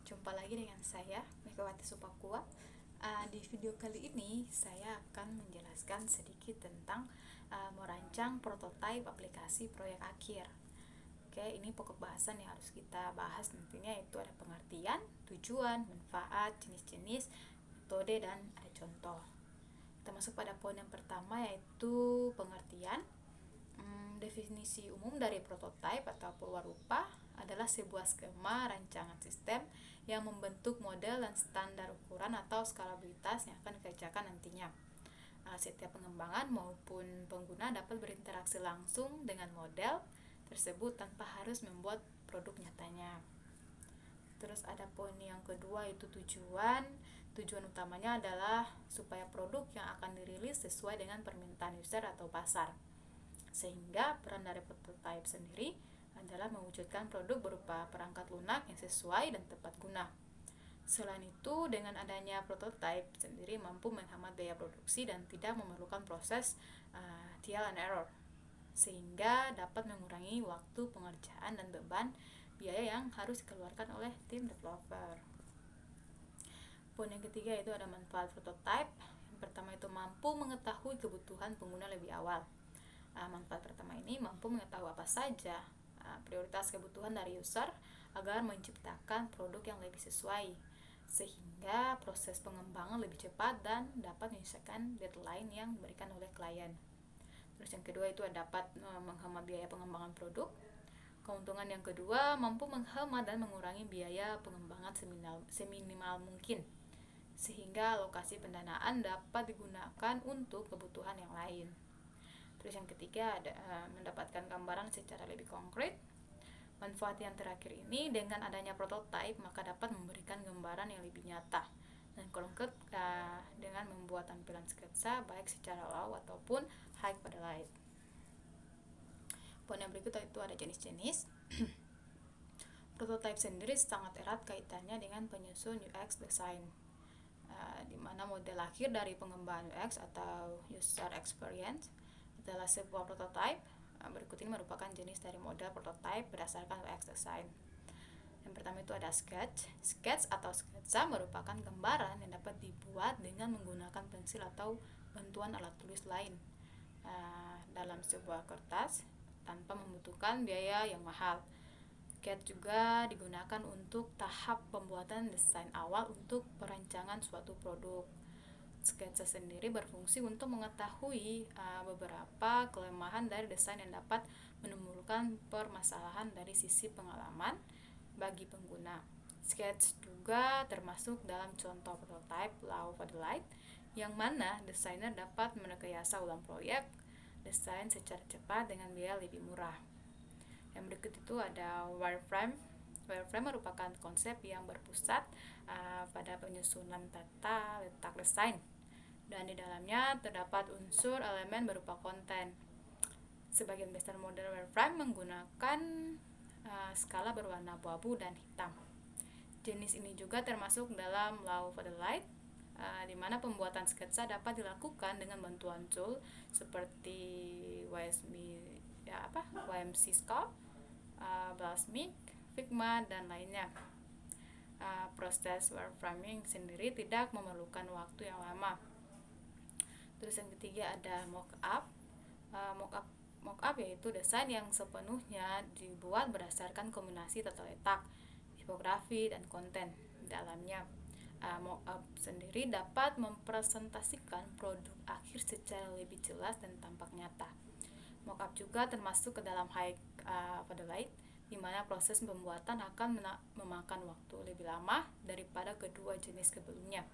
Jumpa lagi dengan saya, Megawati Supakua. Di video kali ini saya akan menjelaskan sedikit tentang merancang prototipe aplikasi proyek akhir. Oke, ini pokok bahasan yang harus kita bahas nantinya, yaitu ada pengertian, tujuan, manfaat, jenis-jenis, metode, dan ada contoh. Kita masuk pada poin yang pertama, yaitu pengertian. Definisi umum dari prototipe atau perwarupa adalah sebuah skema rancangan sistem yang membentuk model dan standar ukuran atau skalabilitas yang akan dikerjakan nantinya. Setiap pengembangan maupun pengguna dapat berinteraksi langsung dengan model tersebut tanpa harus membuat produk nyatanya. Terus ada poin yang kedua, yaitu tujuan. Tujuan utamanya adalah supaya produk yang akan dirilis sesuai dengan permintaan user atau pasar. Sehingga peran dari prototipe sendiri adalah mewujudkan produk berupa perangkat lunak yang sesuai dan tepat guna. Selain itu, dengan adanya prototipe sendiri mampu menghemat biaya produksi dan tidak memerlukan proses trial and error, sehingga dapat mengurangi waktu pengerjaan dan beban biaya yang harus dikeluarkan oleh tim developer. Poin yang ketiga itu ada manfaat prototipe. Yang pertama itu mampu mengetahui kebutuhan pengguna lebih awal. Manfaat pertama ini mampu mengetahui apa saja prioritas kebutuhan dari user agar menciptakan produk yang lebih sesuai, sehingga proses pengembangan lebih cepat dan dapat menyelesaikan deadline yang diberikan oleh klien. Terus yang kedua itu dapat menghemat biaya pengembangan produk. Keuntungan yang kedua, mampu menghemat dan mengurangi biaya pengembangan seminimal mungkin, sehingga alokasi pendanaan dapat digunakan untuk kebutuhan yang lain. Terus yang ketiga ada mendapatkan gambaran secara lebih konkret. Manfaat yang terakhir ini, dengan adanya prototipe maka dapat memberikan gambaran yang lebih nyata dan konkret dengan membuat tampilan sketsa baik secara low ataupun high pada light. Poin yang berikut itu ada jenis-jenis. Prototipe sendiri sangat erat kaitannya dengan penyusun UX design, di mana model akhir dari pengembangan UX atau user experience adalah sebuah prototipe. Berikut ini merupakan jenis dari model prototipe berdasarkan UX design. Yang pertama itu ada sketch. Sketch atau sketsa merupakan gambaran yang dapat dibuat dengan menggunakan pensil atau bantuan alat tulis lain dalam sebuah kertas tanpa membutuhkan biaya yang mahal. Sketch juga digunakan untuk tahap pembuatan desain awal untuk perancangan suatu produk. Sketsa sendiri berfungsi untuk mengetahui beberapa kelemahan dari desain yang dapat menimbulkan permasalahan dari sisi pengalaman bagi pengguna. Sketch juga termasuk dalam contoh prototype Law of the Light, yang mana desainer dapat merekayasa ulang proyek desain secara cepat dengan biaya lebih murah. Yang berikut itu ada wireframe. Wireframe merupakan konsep yang berpusat pada penyusunan tata letak desain, dan di dalamnya terdapat unsur elemen berupa konten. Sebagian besar model wireframe menggunakan skala berwarna abu-abu dan hitam. Jenis ini juga termasuk dalam Law of the Light, di mana pembuatan sketsa dapat dilakukan dengan bantuan tool seperti YMC Sculpt, Blasmic, Figma, dan lainnya. Proses wireframing sendiri tidak memerlukan waktu yang lama. Terus yang ketiga ada mockup. Mockup yaitu desain yang sepenuhnya dibuat berdasarkan kombinasi tata letak, tipografi, dan konten di dalamnya. Mockup sendiri dapat mempresentasikan produk akhir secara lebih jelas dan tampak nyata. Mockup juga termasuk ke dalam high pada light, di mana proses pembuatan akan memakan waktu lebih lama daripada kedua jenis sebelumnya.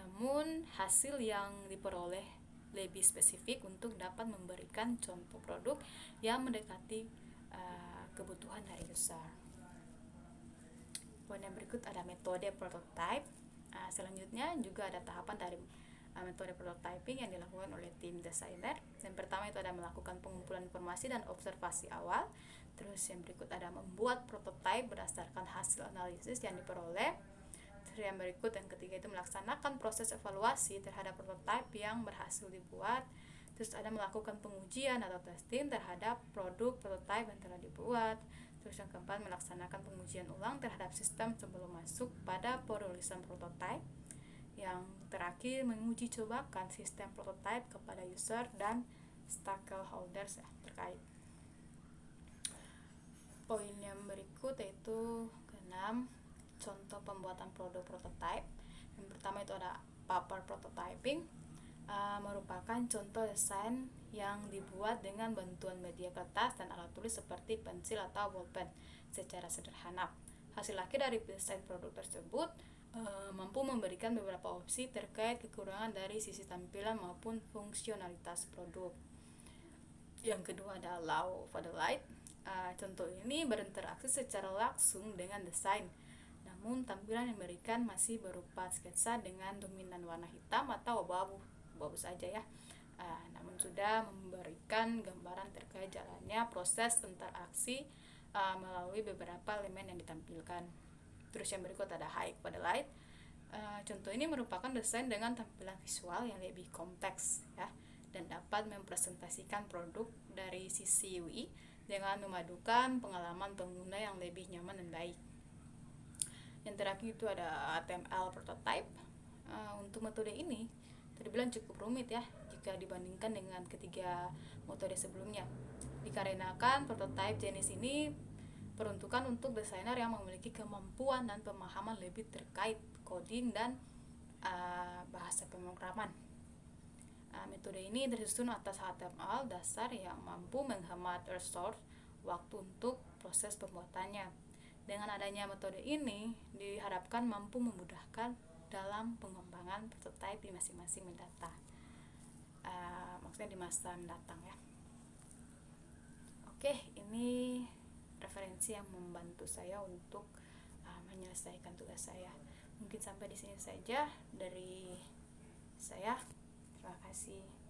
Namun hasil yang diperoleh lebih spesifik untuk dapat memberikan contoh produk yang mendekati kebutuhan dari user. Poin yang berikut ada metode prototype. Selanjutnya juga ada tahapan dari metode prototyping yang dilakukan oleh tim desainer. Yang pertama itu ada melakukan pengumpulan informasi dan observasi awal. Terus yang berikut ada membuat prototype berdasarkan hasil analisis yang diperoleh. Yang berikut yang ketiga itu melaksanakan proses evaluasi terhadap prototipe yang berhasil dibuat. Terus ada melakukan pengujian atau testing terhadap produk prototipe yang telah dibuat. Terus yang keempat, melaksanakan pengujian ulang terhadap sistem sebelum masuk pada penulisan prototipe. Yang terakhir, menguji cobakan sistem prototipe kepada user dan stakeholders terkait. Poin yang berikut yaitu keenam, contoh pembuatan produk prototipe. Yang pertama itu ada paper prototyping, merupakan contoh desain yang dibuat dengan bantuan media kertas dan alat tulis seperti pensil atau bolpen secara sederhana. Hasil akhir dari desain produk tersebut mampu memberikan beberapa opsi terkait kekurangan dari sisi tampilan maupun fungsionalitas produk. Yang kedua ada Law for the Light. Contoh ini berinteraksi secara langsung dengan desain, namun tampilan yang diberikan masih berupa sketsa dengan dominan warna hitam atau abu-abu saja ya. Namun sudah memberikan gambaran terkait jalannya proses interaksi melalui beberapa elemen yang ditampilkan. Terus yang berikut ada High for the Light. Contoh ini merupakan desain dengan tampilan visual yang lebih kompleks ya, dan dapat mempresentasikan produk dari sisi UI dengan memadukan pengalaman pengguna yang lebih nyaman dan baik. Yang terakhir itu ada HTML prototype. Untuk metode ini terbilang cukup rumit ya jika dibandingkan dengan ketiga metode sebelumnya, dikarenakan prototype jenis ini peruntukan untuk desainer yang memiliki kemampuan dan pemahaman lebih terkait coding dan bahasa pemrograman. Metode ini tersusun atas HTML dasar yang mampu menghemat resource waktu untuk proses pembuatannya. Dengan adanya metode ini diharapkan mampu memudahkan dalam pengembangan prototipe di masing-masing mendata, maksudnya di masa mendatang ya. Oke, ini referensi yang membantu saya untuk menyelesaikan tugas saya. Mungkin sampai di sini saja dari saya. Terima kasih.